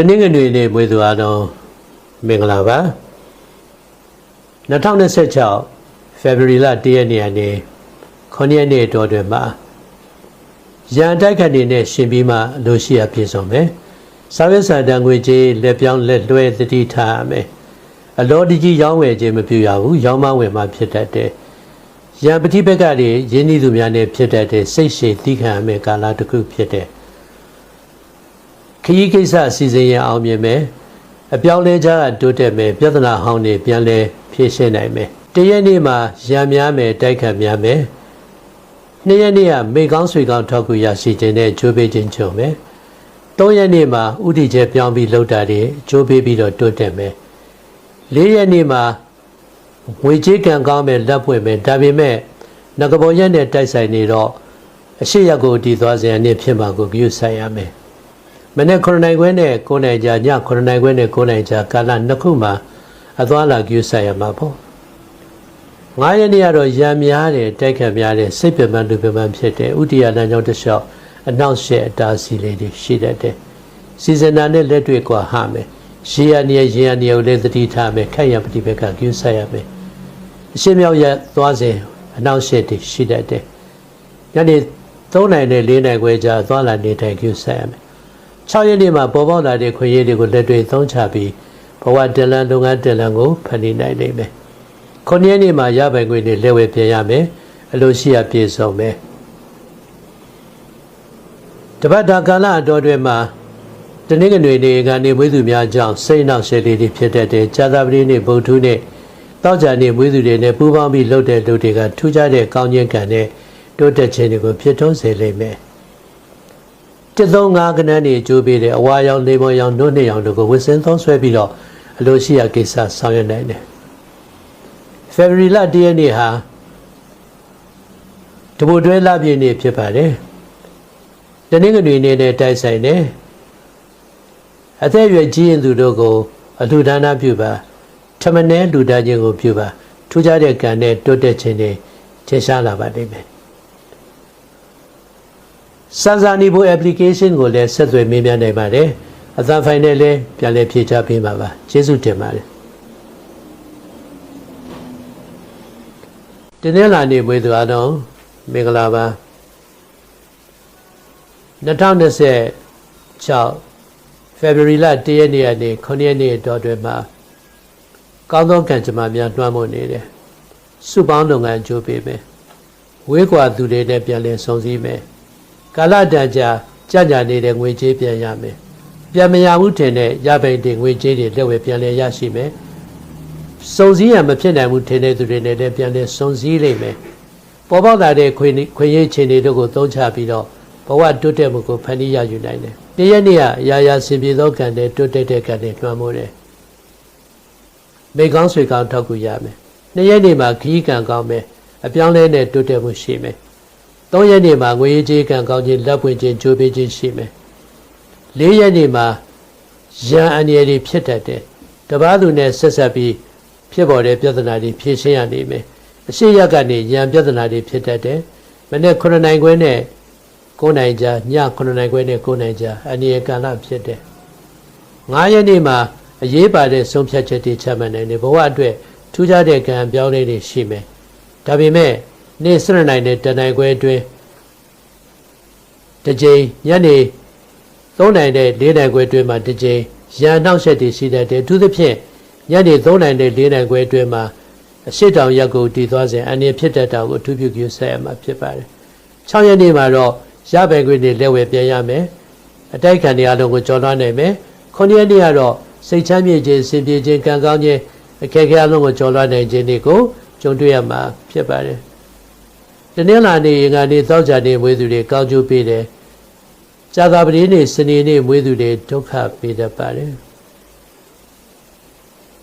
နင်္ဂနွေနေ့မွေးသူအားလုံးမင်္ဂလာပါ2026 February လ1ရက်နေ့ကနေ9ရက်နေ့တော်တွင်မှာရန်တိုက်ခတ်နေတဲ့ရှင်ပြီးမှလိုရှိရပြည့်စုံမယ်စာရွက်စာတမ်းငွေကြေးလက်ပြောင်းလက်လွှဲသတိထားရမယ်အလောတကြီးရောင်းဝယ်ခြင်းမပြုရဘူးရောင်းမဝယ်မှဖြစ်တတ်တယ်ရန်ပဋိပက္ခတွေရင်းနှီးသူများနဲ့ဖြစ်တတ်တဲ့စိတ်ရှည်သီးခံရမယ့်ကာလတစ်ခုဖြစ်တယ်ခရီးကိစ္စအစီအစဉ်ရအောင်မြင်မယ်အပြောင်းလဲကြတိုးတက်မယ်ပြဿနာဟောင်းတွေပြန်လဲဖြေရှင်းနိုင်မယ်တရက်နေ့မှာရံများမယ်တိုက်ခတ်များမယ်နှစ်ရက်နေ့ကမိကောင်းဆွေကောင်းထောက်ကူရရှိခြင်းနဲ့ချိုးပေးခြင်းချုံမယ်သုံးရက်နေ့မှာဥတီကျပြောင်းပြီးလှုပ်တာတွေချိုးပေးပြီးတော့တိုးတက်မယ်လေးရက်နေ့မှာငွေကြေးကံကောင်းမယ်လက်ပွင့်မယ်ဒါပေမဲ့ငကပေါ်ရက်နဲ့တိုက်ဆိုင်နေတော့အရှိရက်ကိုတည်သွားစေရတဲ့ဖြစ်မှာကိုပြုဆိုင်ရမယ်မနေ့9နိုင်ခွဲနဲ့9နိုင်ကြာည9နိုင်ခွဲနဲ့9နိုင်ကြာကာလနှစ်ခုမှာအသွားလာပြုဆိုင်ရမှာပေါ့9ရက်နေ့ကတော့ရံများတယ်တိုက်ခတ်များတယ်စိတ်ပြမလူပြမဖြစ်တယ်ဥတီယလမ်းကြောင်းတစ်လျှောက်အနောက်ရှက်အတားစီလေးတွေရှိတတ်တယ်စီဇနာနဲ့လက်တွေ့ကွာဟမယ်ရေရနေရေရနေကိုလည်းသတိထားမယ်ခက်ရပฏิပက္ခပြုဆိုင်ရမယ်အရှင်းမြောက်ရသွားစဉ်အနောက်ရှက်တွေရှိတတ်တယ်ညနေ3နိုင်နဲ့4နိုင်ခွဲကြာသွားလာနေထိုင်ပြုဆိုင်ရမယ်6ရက်နေ့မှာပေါ်ပေါက်လာတဲ့ခွင့်ရည်တွေကိုလက်တွေ့သုံးချပြီးဘဝတလန်လုပ်ငန်းတလန်ကိုဖန်တီးနိုင်လိမ့်မယ်9ရက်နေ့မှာရပိုင်ခွင့်တွေလက်ဝဲပြင်ရမယ်အလိုရှိရပြည့်စုံမယ်တပတ်တာကာလအတော်တွင်မှာတနင်္ဂနွေနေ့ကနေမွေးသူများကြောင့်စိတ်နှောက်ယှက်လေးတွေဖြစ်တတ်တဲ့ကြာသပတေးနေ့ဗုဒ္ဓဟူးနေ့တောက်ကြနေ့မွေးသူတွေနဲ့ပူးပေါင်းပြီးလှုပ်တဲ့လူတွေကထူးခြားတဲ့ကောင်းခြင်းကံနဲ့တိုးတက်ခြင်းတွေကိုဖြစ်ထွန်းစေလိမ့်မယ်135ကဏ္ဍနေအကျိုးပေးတဲ့အဝါရောင်လေမော်ရောင်နှုတ်နှစ်ရောင်တို့ကိုဝစ်စင်းသုံးဆွဲပြီးတော့အလိုရှိရာကိစ္စဆောင်ရွက်နိုင်တယ်။ February လ1ရက်နေ့ဟာတဘိုတွဲလပြည့်နေ့ဖြစ်ပါတယ်။တနင်္ဂနွေနေ့နဲ့တိုက်ဆိုင်တယ်။အသက်အရွယ်ကြီးရင်သူတို့ကိုအလှူဒါနပြုပါထမင်းနဲ့လူသားချင်းကိုပြုပါထူးခြားတဲ့ကံနဲ့တိုးတက်ခြင်းတွေထင်ရှားလာပါလိမ့်မယ်။စံစာနီဘို application ကိုလည်းဆက်သွယ်မေးမြန်းနိုင်ပါတယ်အသံဖိုင်နဲ့လည်းပြန်လည်ဖြည့်ချပေးပါပါကျေးဇူးတင်ပါတယ်ဒီနေ့လာနေမွေးသူအားလုံးမင်္ဂလာပါ2026 February လ1ရက်နေ့ကနေ9ရက်နေ့တော်တွင်မှာကောင်းသောကံကြမ္မာများတွန်းမို့နေတယ်စုပေါင်းလုပ်ငန်းကြိုးပေးမယ်ဝေးကွာသူတွေနဲ့ပြန်လည်ဆုံစည်းမယ်ကာလတန်ကြာကြနေတဲ့ငွေကြေးပြန်ရမယ်ပြန်မရဘူးထင်တဲ့ရပိုင်တဲ့ငွေကြေးတွေလက်ဝဲပြန်လဲရရှိမယ်စုံစည်းရမဖြစ်နိုင်ဘူးထင်တဲ့သူတွေနဲ့လည်းပြန်လဲစုံစည်းလိမ့်မယ်ပေါ်ပေါက်လာတဲ့ခွင့်ရခြင်းတွေတို့ကိုသုံးချပြီးတော့ဘဝတိုးတက်မှုကိုဖန်တီးရယူနိုင်တယ်တရက်နေ့ကအရာရာဆင်ပြေသောကံနဲ့တိုးတက်တဲ့ကံနဲ့လွှမ်းမိုးတယ်မိကောင်းဆွေကောင်းထောက်ကူရမယ်နှစ်ရက်နေ့မှာခီးကံကောင်းမယ်အပြောင်းလဲနဲ့တိုးတက်မှုရှိမယ်3ရက်နေ့မှာငွေကြေးကံကောင်းခြင်းလက်ပွင့်ခြင်းကြိုးပေးခြင်းရှိမယ်4ရက်နေ့မှာရန်အန္တရာယ်တွေဖြစ်တတ်တယ်တပားသူနဲ့ဆက်ဆက်ပြီးဖြစ်ပေါ်တဲ့ပြဿနာတွေဖြေရှင်းရနိုင်မယ်အရှိရက်ကနေရန်ပြဿနာတွေဖြစ်တတ်တယ်မနေ့9နိုင်ခွဲနဲ့9နိုင်ကြာည9နိုင်ခွဲနဲ့9နိုင်ကြာအန္တရာယ်ကာလဖြစ်တယ်5ရက်နေ့မှာအရေးပါတဲ့ဆုံးဖြတ်ချက်တွေချမှတ်နိုင်တယ်ဘဝအတွက်ထူးခြားတဲ့ကံပြောင်းလဲတွေရှိမယ်ဒါပေမဲ့နေ့7နိုင်နဲ့10နိုင်ခွဲအတွင်းတစ်ကြိမ်ညနေ3နိုင်နဲ့4နိုင်ခွဲအတွင်းမှာတစ်ကြိမ်ရန်နှောက်ရက်တွေရှိတတ်တယ်သူသဖြင့်ညနေ3နိုင်နဲ့4နိုင်ခွဲအတွင်းမှာအရှိတောင်ရက်ကိုတည်သွားစဉ်အန္တရာယ်ဖြစ်တတ်တာကိုအထူးပြုပြုဆက်ရမှာဖြစ်ပါတယ်6ရက်နေ့မှာတော့ရပိုင်ခွင့်တွေလက်ဝဲပြန်ရမယ်အတိုက်ခံတွေအလုံးကိုကျော်လွှားနိုင်မယ်9ရက်နေ့ကတော့စိတ်ချမ်းမြေ့ခြင်းစင်ပြေခြင်းကံကောင်းခြင်းအခက်အခဲအလုံးကိုကျော်လွှားနိုင်ခြင်းတွေကိုကြုံတွေ့ရမှာဖြစ်ပါတယ်တနင်္လာနေ့ငါနေ့သောကြာနေ့မွေးသူတွေကောင်းကျိုးပေးတယ်ကြာသပတေးနေ့စနေနေ့မွေးသူတွေဒုက္ခပေးတတ်ပါတယ်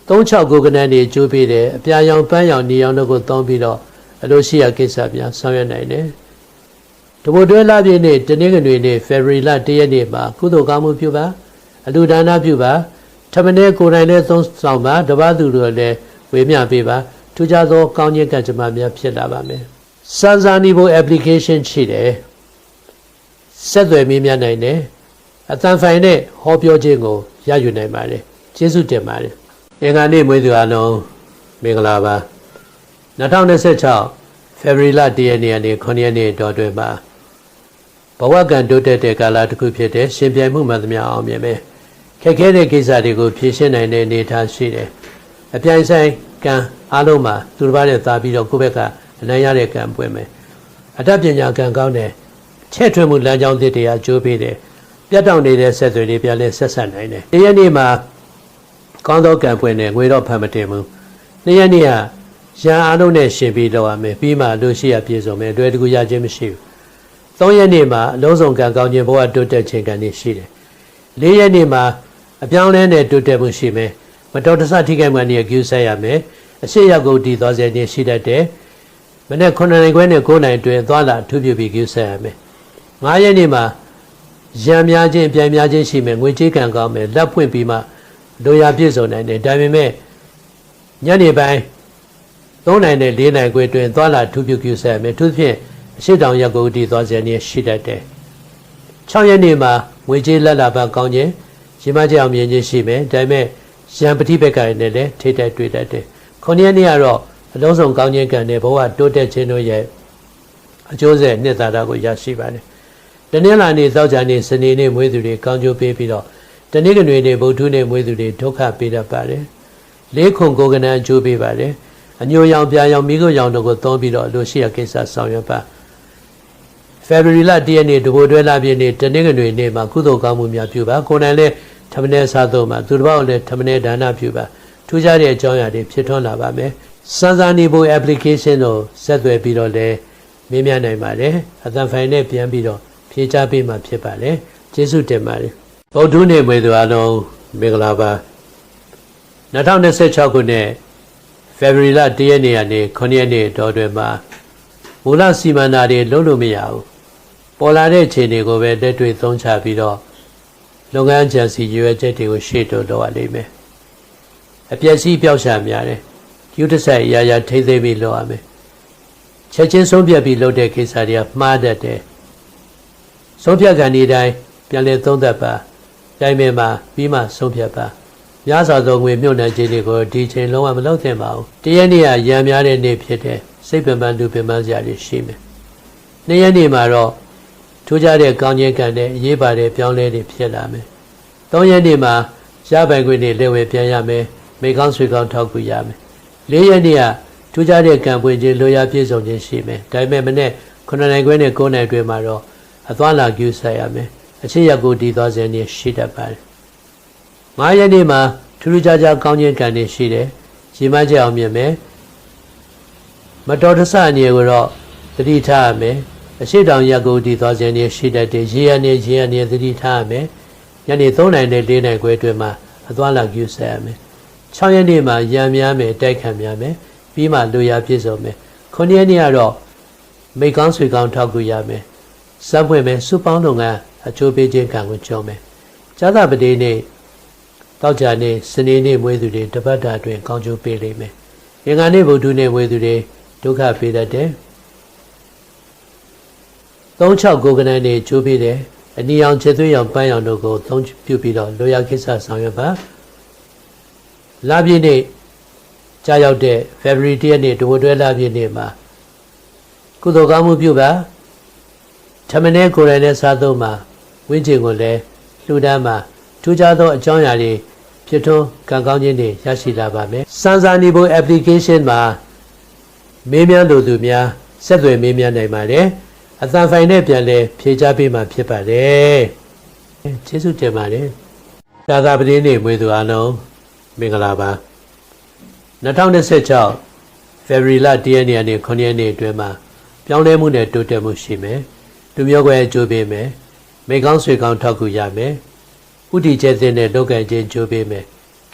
369ကဏ္ဍနေကျိုးပေးတယ်အပြာရောင်ပန်းရောင်နေရောင်တို့ကိုသုံးပြီးတော့အလိုရှိရာကိစ္စများဆောင်ရွက်နိုင်တယ်တဘိုတွဲလပြည့်နေ့တနင်္ဂနွေနေ့ February လ1ရက်နေ့မှာကုသိုလ်ကောင်းမှုပြုပါအလှူဒါနပြုပါထမင်းနဲ့ကိုယ်တိုင်လည်းသုံးဆောင်ပါတပတ်သူတို့လည်းဝေမျှပေးပါထူးခြားသောကောင်းခြင်းကံကြမ္မာများဖြစ်လာပါမယ်စံစာနီဘို application ရှိတယ်ဆက်သွယ်မေးမြန်းနိုင်တယ် အတန်ဖိုင်နဲ့ဟောပြောခြင်းကိုရယူနိုင်ပါတယ်ကျေးဇူးတင်ပါတယ်အင်္ဂါနေ့မွေးသူအားလုံးမင်္ဂလာပါ2026 ဖေဖော်ဝါရီလ1ရက်နေ့ကနေ9ရက်နေ့တော်တွင်မှာဘဝကံတိုးတက်တဲ့ကာလတစ်ခုဖြစ်တဲ့ရှင်ပြိုင်မှုမှန်သမျှအောင်မြင်မယ်ခက်ခဲတဲ့ကိစ္စတွေကိုဖြေရှင်းနိုင်တဲ့အနေအထားရှိတယ်အပြိုင်ဆိုင်ကံအားလုံးမှာသူတစ်ပါးနဲ့သာပြီးတော့ကိုယ့်ဘက်ကအနိုင်ရတဲ့ကံပွင့်မယ်အတတ်ပညာကံကောင်းတဲ့ချဲ့ထွင်မှုလမ်းကြောင်းသစ်တရားကျိုးပေးတယ်ပြတ်တောက်နေတဲ့ဆက်သွယ်တွေပြန်လဲဆက်ဆက်နိုင်တယ်ဒီရက်နေ့မှာကောင်းသောကံပွင့်တယ်ငွေတော့ဖန်မတင်ဘူးနေ့ရက်နေ့ကရန်အားလုံးနဲ့ရှင်ပြီးတော့ရမယ်ပြီးမှလူရှိရပြည့်စုံမယ်အတွေ့အကြုံရခြင်းမရှိဘူး3ရက်နေ့မှာအလုံးစုံကံကောင်းခြင်းဘဝတိုးတက်ခြင်းကံတွေရှိတယ်4ရက်နေ့မှာအပြောင်းလဲနဲ့တိုးတက်မှုရှိမယ်မတော်တဆထိခိုက်မှန်နေကျူးဆက်ရမယ်အရှိရောက်ကိုတည်သွားစေခြင်းရှိတတ်တယ်မနေ့9နိုင်ခွဲနဲ့9နိုင်တွင်သွားလာထူးပြပြီးကျူးဆက်ရမယ်5ရက်နေ့မှာရံများခြင်းပြန်များခြင်းရှိမယ်ငွေကြေးကံကောင်းမယ်လက်ဖွင့်ပြီးမှလိုရာပြည့်စုံနိုင်တယ်ဒါပေမဲ့ညနေပိုင်း3နိုင်နဲ့4နိုင်ခွဲတွင်သွားလာထူးပြကျူးဆက်ရမယ်သူဖြင့်အရှိတောင်ရက်ကိုတည်သွားစေခြင်းရှိတတ်တယ်6ရက်နေ့မှာငွေကြေးလက်လာပကောင်းခြင်းရှင်မကြောင်မြင်ခြင်းရှိမယ်ဒါပေမဲ့ရံပတိဘက်ကနဲ့လည်းထိတိုက်တွေ့တတ်တယ်9ရက်နေ့ကတော့အလုံးစုံကောင်းခြင်းကံနဲ့ဘဝတိုးတက်ခြင်းတို့ရဲ့အကျိုးဆက်နှစ်သာရကိုရရှိပါတယ်တနင်္လာနေ့သောကြာနေ့စနေနေ့မွေးသူတွေကောင်းကျိုးပေးပြီးတော့တနင်္ဂနွေနေ့ဗုဒ္ဓနေ့မွေးသူတွေဒုက္ခပေးတတ်ပါတယ်လေးခုကိုယ်ကနန်းအကျိုးပေးပါတယ်အညိုရောင်ပြာရောင်မိခိုးရောင်တို့ကိုသုံးပြီးတော့အလိုရှိရကိစ္စဆောင်ရွက်ပါဖေဖော်ဝါရီလ1ရက်နေ့တဘိုတွဲလာပြည့်နေ့တနင်္ဂနွေနေ့မှာကုသိုလ်ကောင်းမှုများပြုပါကိုယ်တိုင်လည်းထမင်းစားသုံးပါသူတစ်ပါးလည်းထမင်းဒါနပြုပါထူးခြားတဲ့အကြောင်းအရာတွေဖြစ်ထွန်းလာပါမယ်စမ်းစာနေဖို့ application ကိုဆက်သွယ်ပြီးတော့လည်းမေးမြန်းနိုင်ပါတယ်အသံဖိုင်နဲ့ပြန်ပြီးတော့ဖြေချပေးမှဖြစ်ပါလေကျေးဇူးတင်ပါတယ်ဗုဒ္ဓနေ့မွေးသူအားလုံးမင်္ဂလာပါ2026ခုနှစ်ဖေဖော်ဝါရီလ1ရက်နေ့ကနေ9ရက်နေ့တော်တွင်မှာမူလစီမံတာတွေလုံးလို့မရဘူးပေါ်လာတဲ့အခြေအနေကိုပဲလက်တွေ့သုံးချပြီးတော့လုပ်ငန်းချန်စီရွေးချက်တွေကိုရှေ့တိုးလုပ်ရလိမ့်မယ်အပြည့်စီးပြောက်ရှာများတယ်ယူတဆိုင်အရာထိသိမ်းပြီးလုပ်ရမယ်ချက်ချင်းဆုံးဖြတ်ပြီးလုပ်တဲ့ကိစ္စတွေကမှားတတ်တယ်ဆုံးဖြတ်ခံဒီတိုင်းပြန်လည်သုံးသပ်ပါတိုင်းမဲ့မှာပြီးမှဆုံးဖြတ်ပါများစွာသောငွေမြုပ်နှံခြင်းတွေကိုဒီချိန်လုံးဝမလုပ်သင့်ပါဘူးတရက်နေ့ကရံများတဲ့နေ့ဖြစ်တဲ့စိတ်ပင်ပန်းလူပင်ပန်းစရာတွေရှိမယ်နေ့ရက်နေ့မှာတော့ထူးခြားတဲ့ကောင်းခြင်းကံနဲ့အရေးပါတဲ့ပြောင်းလဲတွေဖြစ်လာမယ်3ရက်နေ့မှာရပိုင်ခွင့်တွေလက်ဝဲပြန်ရမယ်မိကောင်းဆွေကောင်းထောက်ကူရမယ်4ရက်နေ့ကထူးခြားတဲ့ကံပွင့်ခြင်းလိုရာပြည့်စုံခြင်းရှိမယ်ဒါပေမဲ့မနေ့9နိုင်ခွဲနဲ့9နိုင်တွင်မှာတော့အသွားလာကျူးဆက်ရမယ်အချစ်ရက်ကိုတည်သွားစေနေရှိတတ်ပါတယ်5ရက်နေ့မှာထူးထူးခြားခြားကောင်းခြင်းကံတွေရှိတယ်ရေမကြအောင်မြင်မယ်မတော်တဆအနေကိုတော့သတိထားရမယ်အရှိတောင်ရက်ကိုတည်သွားစေနေရှိတတ်တယ်ရေရနေသတိထားရမယ်ညနေ3နိုင်နဲ့4နိုင်ခွဲတွင်မှာအသွားလာကျူးဆက်ရမယ်6ရက်နေ့မှာရံများမယ်တိုက်ခံများမယ်ပြီးမှလူရပြည့်စုံမယ်9ရက်နေ့ကတော့မိကောင်းဆွေကောင်းထောက်ကူရမယ်စပ်ပွင့်မယ်စုပေါင်းလုပ်ငန်းအကျိုးပေးခြင်းကံကိုကြောမယ်ဇာသပတိနေ့တောက်ကြနေ့စနေနေ့မွေးသူတွေတပတ်တာအတွင်းကောင်းကျိုးပေးလိမ့်မယ်အင်္ဂါနေ့ဗုဒ္ဓနေ့မွေးသူတွေဒုက္ခပေးတတ်တယ်36ကိုယ်ကနန်းနေ့ကျိုးပေးတယ်အနီရောင်ခြေသွေးရောင်ပန်းရောင်တို့ကိုသုံးပြုပြီးတော့လိုရာကိစ္စဆောင်ရွက်ပါလပြည့်နေ့ကြာရောက်တဲ့ February 1ရက်နေ့တဝတွဲလပြည့်နေ့မှာကုသိုလ်ကောင်းမှုပြုပါထမင်းနဲ့ကိုယ်တိုင်နဲ့စားသုံးမှာဝိဉ္ဇဉ်ကိုလည်းလှူဒန်းမှာထူးခြားသောအကြောင်းအရာတွေဖြစ်ထွန်းကံကောင်းခြင်းတွေရရှိလာပါမယ်စမ်းစာနေဖို့ application မှာမေးမြန်းလိုသူများဆက်သွယ်မေးမြန်းနိုင်ပါတယ်အသံဖိုင်နဲ့ပြန်လဲဖြေချပေးမှဖြစ်ပါတယ်ကျေးဇူးတင်ပါတယ်သာသပတိနေ့မွေးသူအားလုံးမင်္ဂလာပါ2026 ဖေဖော်ဝါရီလ1ရက်နေ့ကနေ9ရက်နေ့အတွင်းမှာပြောင်းလဲမှုနဲ့တိုးတက်မှုရှိမယ်လူမျိုးကွဲအကျိုးပေးမယ်မိကောင်းဆွေကောင်းထောက်ကူရမယ်ဥတီကျဲတဲ့နဲ့လောကချင်းကျိုးပေးမယ်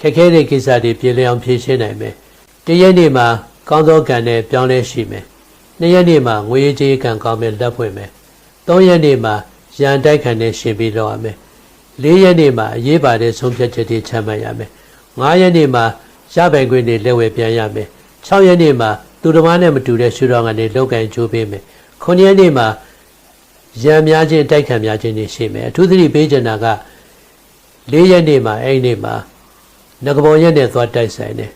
ခက်ခဲတဲ့ကိစ္စတွေပြေလည်အောင်ဖြေရှင်းနိုင်မယ်1ရက်နေ့မှာကောင်းသောကံနဲ့ပြောင်းလဲရှိမယ်2ရက်နေ့မှာငွေကြေးကံကောင်းမယ်လက်ဖွင့်မယ်3ရက်နေ့မှာရန်တိုက်ခံနဲ့ရှင်ပြီးလောက်ရမယ်4ရက်နေ့မှာအရေးပါတဲ့ဆုံးဖြတ်ချက်တွေချမှတ်ရမယ်5ရက်နေ့မှာရပိုင်ခွင့်တွေလက်ဝဲပြန်ရမယ်6ရက်နေ့မှာသူတစ်ပါးနဲ့မတူတဲ့ရှုထောင့်ကနေလောက်ကင်ကျိုးပေးမယ်9ရက်နေ့မှာ ရံများခြင်းတိုက်ခံများခြင်းတွေရှိမယ်အထူးသဖြင့်ပေးချင်တာက၄ရက်နေ့မှာအဲ့ဒီနေ့မှာငကဘောရက်နဲ့သွားတိုက်ဆိုင်တယ်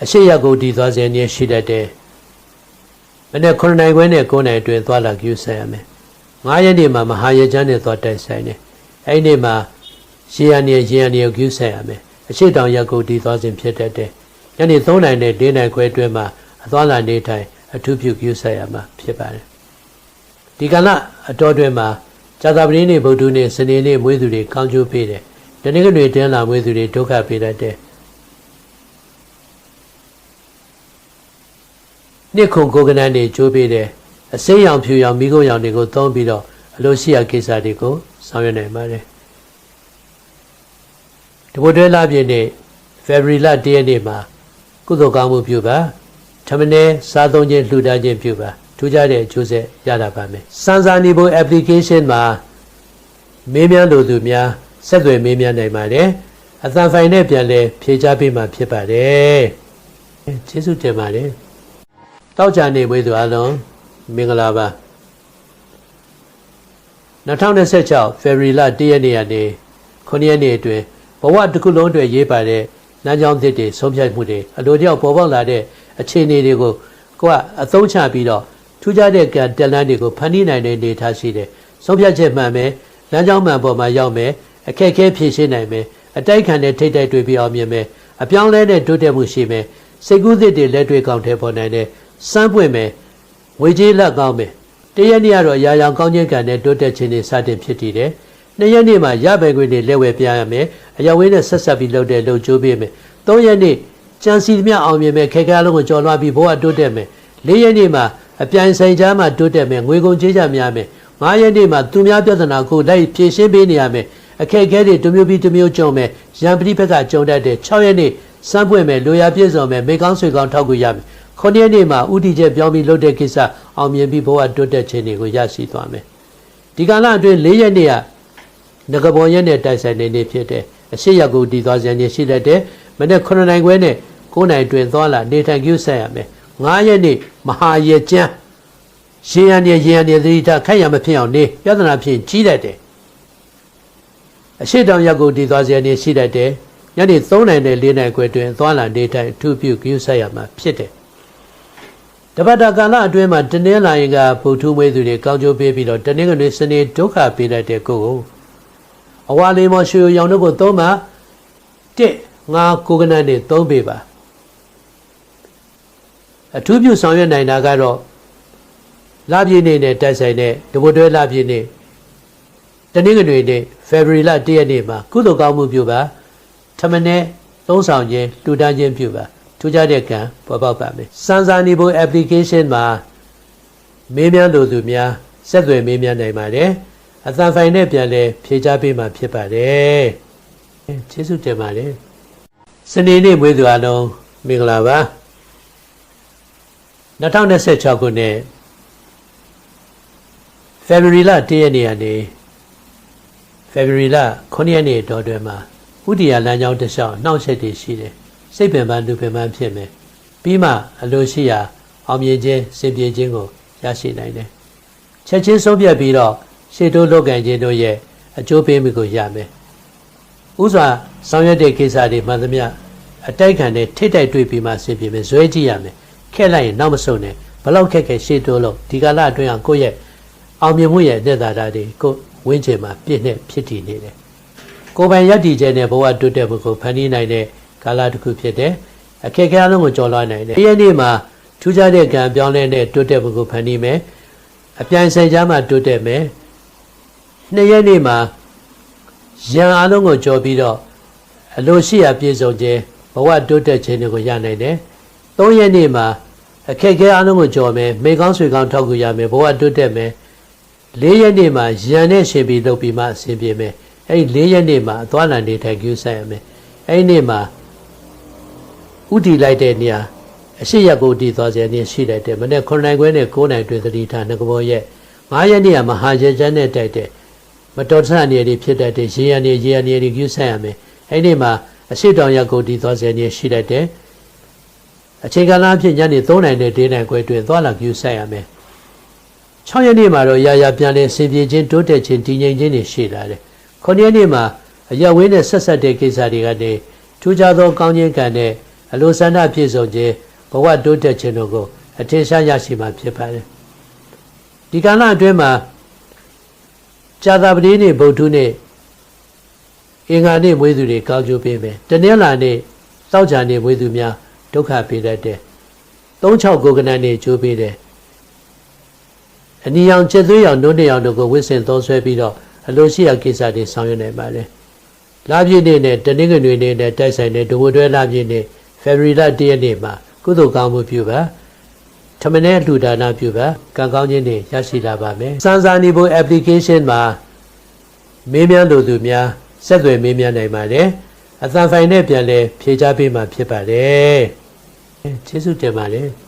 အရှိရက်ကိုဒီသွားစဉ်နေ့ရှိတတ်တယ်မနေ့9နိုင်ခွဲနဲ့9နိုင်အတွင်းသွားလာကြည့်ဆိုင်ရမယ်9ရက်နေ့မှာမဟာရချမ်းနဲ့သွားတိုက်ဆိုင်တယ်အဲ့ဒီနေ့မှာရေရနေကြည့်ဆိုင်ရမယ်အရှိတောင်ရက်ကိုဒီသွားစဉ်ဖြစ်တတ်တယ်ညနေ3နိုင်နဲ့4နိုင်ခွဲအတွင်းမှာအသွားလာနေထိုင်အထူးပြုကြည့်ဆိုင်ရမှာဖြစ်ပါတယ်ဒီကလအတော်တွင်မှာဇာတာပတိနေ့ဗုဒ္ဓနေ့စနေနေ့မွေးသူတွေကောင်းကျိုးပေးတယ်တနေ့ကတွေတင်းလာမွေးသူတွေဒုက္ခပေးတတ်တယ်နှစ်ခုကိုကနန်းတွေကျိုးပေးတယ်အစိမ်းရောင်ဖြူရောင်မိခိုးရောင်တွေကိုသုံးပြီးတော့အလိုရှိရာကိစ္စတွေကိုဆောင်ရွက်နိုင်ပါတယ်တဘွတ်တွဲလပြည့်နေ့ဖေဖော်ဝါရီလ1ရက်နေ့မှာကုသိုလ်ကောင်းမှုပြုပါထမင်းစားသုံးခြင်းလှူဒါန်းခြင်းပြုပါထူးခြားတဲ့အကျိုးဆက်ရတာပါမယ်စံစာနေဖို့ application မှာမေးမြန်းလို့သူများဆက်သွယ်မေးမြန်းနိုင်ပါတယ်အသံဖိုင်နဲ့ပြန်လဲဖြေကြားပေးမှာဖြစ်ပါတယ်ကျေးဇူးတင်ပါတယ်တောက်ကြနေမွေးသူအလုံးမင်္ဂလာပါ2026 ဖေဖော်ဝါရီလ1ရက်နေ့ကနေ9ရက်နေ့အတွင်းဘဝတစ်ခုလုံးအတွက်ရေးပါတဲ့လမ်းကြောင်းသစ်တွေဆုံးဖြတ်မှုတွေအလိုတယောက်ပေါ်ပေါက်လာတဲ့အခြေအနေတွေကိုကိုကအသုံးချပြီးတော့ထူးခြားတဲ့ကံတက်လန်းတွေကိုဖန်တီးနိုင်တဲ့အနေအထားရှိတယ်ဆုံးဖြတ်ချက်မှန်မယ်လမ်းကြောင်းမှန်ပေါ်မှာရောက်မယ်အခက်အခဲဖြေရှင်းနိုင်မယ်အတိုက်ခံတဲ့ထိတ်တိုက်တွေ့ပြီးအောင်မြင်မယ်အပြောင်းလဲတဲ့တိုးတက်မှုရှိမယ်စိတ်ကူးသစ်တွေလက်တွေ့ကောင်းထဲပေါ်နိုင်တယ်စမ်းပွင့်မယ်ငွေကြေးလက်ကောင်းမယ်တရက်နေ့ကတော့ရာရောင်ကောင်းခြင်းကံနဲ့တိုးတက်ခြင်းတွေစတင်ဖြစ်တည်တယ်2ရက်နေ့မှာရပိုင်ခွင့်တွေလက်ဝဲပြရမယ်အရာဝင်းနဲ့ဆက်ဆက်ပြီးလုပ်တဲ့လုပ်ကြိုးပေးမယ်3ရက်နေ့ကြံစီသမျှအောင်မြင်မယ်ခက်ခဲလုံးကိုကြော်လွှားပြီးဘဝတိုးတက်မယ်4ရက်နေ့မှာအပြိုင်ဆိုင်ကြားမှာတိုးတက်မယ်ငွေကုန်ကြေးချများမယ်5ရက်နေ့မှာသူများပြဿနာကိုလိုက်ဖြေရှင်းပေးနေရမယ်အခက်အခဲတွေတစ်မျိုးပြီးတစ်မျိုးကြုံမယ်ရံပတိဘက်ကကြုံတတ်တယ်6ရက်နေ့စမ်းပွင့်မယ်လိုရာပြည့်စုံမယ်မိကောင်းဆွေကောင်းထောက်ကူရမယ်9ရက်နေ့မှာဥတီချက်ပြောင်းပြီးလုပ်တဲ့ကိစ္စအောင်မြင်ပြီးဘဝတိုးတက်ခြင်းတွေကိုရရှိသွားမယ်ဒီကာလအတွင်း4ရက်နေ့ကငကဘောရက်နဲ့တိုက်ဆိုင်နေနေဖြစ်တယ်အရှိရက်ကိုတည်သွားခြင်းရှိတတ်တယ်မနေ့9နိုင်ခွဲနဲ့9နိုင်တွင်သွားလာနေထိုင်ကြည့်ဆက်ရမယ်9ရက်နေ့မဟာရကျမ်းရေရန်နေသတိထားခိုက်ရမဖြစ်အောင်နေပြဿနာဖြစ်ကြီးတတ်တယ်အရှိတောင်ရက်ကိုတည်သွားခြင်းရှိတတ်တယ်ညနေ3နိုင်နဲ့4နိုင်ခွဲတွင်သွားလာနေထိုင်ထူးပြုကြည့်ဆက်ရမှာဖြစ်တယ်တပတ်တာကာလအတွင်းမှာတနင်္လာရင်ကဗုဒ္ဓမွေးသူတွေကောင်းကျိုးပေးပြီးတော့တနင်္ဂနွေစနေဒုက္ခပေးတတ်တဲ့ကိုအဝါလေးမရွှေရောင်တို့ကိုသုံးပါ1 5ကိုကနန်းနဲ့3ပေးပါအထူးပြုဆောင်ရွက်နိုင်တာကတော့လပြည့်နေ့နဲ့တိုက်ဆိုင်တဲ့တဘွတ်တွဲလပြည့်နေ့တနင်္ဂနွေနေ့ဖေဖော်ဝါရီလ1ရက်နေ့မှာကုသိုလ်ကောင်းမှုပြုပါထမင်းနဲ့သုံးဆောင်ခြင်းလှူဒါန်းခြင်းပြုပါထူးခြားတဲ့ကံပေါ်ပေါက်ပါမယ်စံစာနေဖို့ application မှာမေးမြန်းလို့သူများဆက်သွယ်မေးမြန်းနိုင်ပါတယ်အသံဖိုင်နဲ့ပြန်လဲဖြေကြားပေးမှာဖြစ်ပါတယ်ကျေးဇူးတင်ပါတယ်စနေနေ့မွေးသူအလုံးမင်္ဂလာပါ2026ခုနှစ်ဖေဖော်ဝါရီလ1ရက်နေ့ကနေဖေဖော်ဝါရီလ9ရက်နေ့တော်တွင်မှာဥတီယာလမ်းကြောင်းတစ်လျှောက်နှောင့်ယှက်တွေရှိတယ်စိတ်ပင်ပန်းလူပင်ပန်းဖြစ်မယ်ပြီးမှအလိုရှိရာအောင်မြင်ခြင်းစင်ပြေခြင်းကိုရရှိနိုင်တယ်ချက်ချင်းဆုံးဖြတ်ပြီးတော့ရှေ့တိုးလုပ်ကံခြင်းတို့ရဲ့အကျိုးပေးမှုကိုရမယ်ဥစွာဆောင်ရွက်တဲ့ကိစ္စတွေမှန်သမျှအတိုက်ခံတဲ့ထိတ်တိုက်တွေ့ပြီးမှစင်ပြေမယ်ဇွဲကြည့်ရမယ်ခက်လိုက်ရင်နောက်မဆုံးနဲ့ဘလောက်ခက်ခဲရှေ့တိုးလို့ဒီကာလအတွင်းကကိုယ့်ရဲ့အောင်မြင်မှုရဲ့အသက်သာတာတွေကိုဝင်းချင်မှာပြည့်နဲ့ဖြစ်တည်နေတယ်ကိုယ်ပိုင်ရည်တည်ခြင်းနဲ့ဘဝတိုးတက်မှုကိုဖန်တီးနိုင်တဲ့ကာလတစ်ခုဖြစ်တယ်အခက်အခဲအလုံးကိုကျော်လွှားနိုင်တယ်ဒီနေ့မှာထူးခြားတဲ့ကံပြောင်းလဲတဲ့တိုးတက်မှုကိုဖန်တီးမယ်အပြိုင်ဆိုင်ကြားမှာတိုးတက်မယ်2ရက်နေ့မှာရန်အလုံးကိုကျော်ပြီးတော့အလိုရှိရာပြည့်စုံခြင်းဘဝတိုးတက်ခြင်းတွေကိုရနိုင်တယ်3ရက်နေ့မှာအခက်အခဲအလုံးကိုကျော်မယ်မိကောင်းဆွေကောင်းထောက်ကူရမယ်ဘဝတိုးတက်မယ်4ရက်နေ့မှာရန်နဲ့ရှင်ပြီးလုပ်ပြီးမှအဆင်ပြေမယ်အဲဒီ4ရက်နေ့မှာအသွားလန်နေထိုင်ကြည့်ဆိုင်ရမယ်အဲဒီနေ့မှာဥတီလိုက်တဲ့နေရာအရှိရက်ကိုတည်သွားစေနေရှိတဲ့မနေ့9နိုင်ခွဲနဲ့9နိုင်တွင်သတိထားငကဘောရဲ့9ရက်နေ့ကမဟာရေချမ်းနဲ့တိုက်တဲ့မတော်တဆအနေတွေဖြစ်တဲ့ရေရန်တွေကြည့်ဆိုင်ရမယ်အဲဒီနေ့မှာအရှိတောင်ရက်ကိုတည်သွားစေနေရှိတဲ့အချိန်ကာလအဖြစ်ညနေ3နိုင်နဲ့4နိုင်ခွဲတွင်သွားလာကြည့်ဆိုင်ရမယ် 6ရက်နေ့မှာတော့ရာပြန်လည်ဆင်ပြေခြင်းတိုးတက်ခြင်းတည်ငြိမ်ခြင်းတွေရှိလာတယ်9ရက်နေ့မှာအရက်ဝင်းနဲ့ဆက်ဆက်တဲ့ကိစ္စတွေကနေထူးခြားသောကောင်းခြင်းကံနဲ့အလိုဆန္ဒပြည့်စုံခြင်းဘဝတိုးတက်ခြင်းတို့ကိုအထင်ရှားရရှိမှာဖြစ်ပါတယ်ဒီကာလအတွင်းမှာဇာတာပတိနေ့ဗုဒ္ဓနေ့အင်္ဂါနေ့မွေးသူတွေကောင်းကျိုးပေးမယ်တနင်္လာနေ့သောကြာနေ့မွေးသူများဒုက္ခပေးတတ်တယ်3-6ကိုကနန်နေ့ကျိုးပေးတယ်အနီရောင်ကျက်သွေးရောင်နှုတ်နှစ်ရောင်တို့ကိုဝစ်စင်သုံးဆွဲပြီးတော့အလိုရှိရာကိစ္စတွေဆောင်ရွက်နိုင်ပါတယ်လပြည့်နေ့နဲ့တနင်္ဂနွေနေ့နဲ့တိုက်ဆိုင်တဲ့ဒုဝတွဲလပြည့်နေ့ဖေဖော်ဝါရီလ1ရက်နေ့မှာကုသိုလ်ကောင်းမှုပြုပါထမင်းနဲ့လှူဒါနပြုပါကံကောင်းခြင်းတွေရရှိလာပါမယ်စံစာနေဖို့ application မှာမေးမြန်းလိုသူများဆက်သွယ်မေးမြန်းနိုင်ပါတယ်အသံဖိုင်နဲ့ပြန်လဲဖြေကြားပေးမှာဖြစ်ပါတယ်ကျေးဇူးတင်ပါတယ်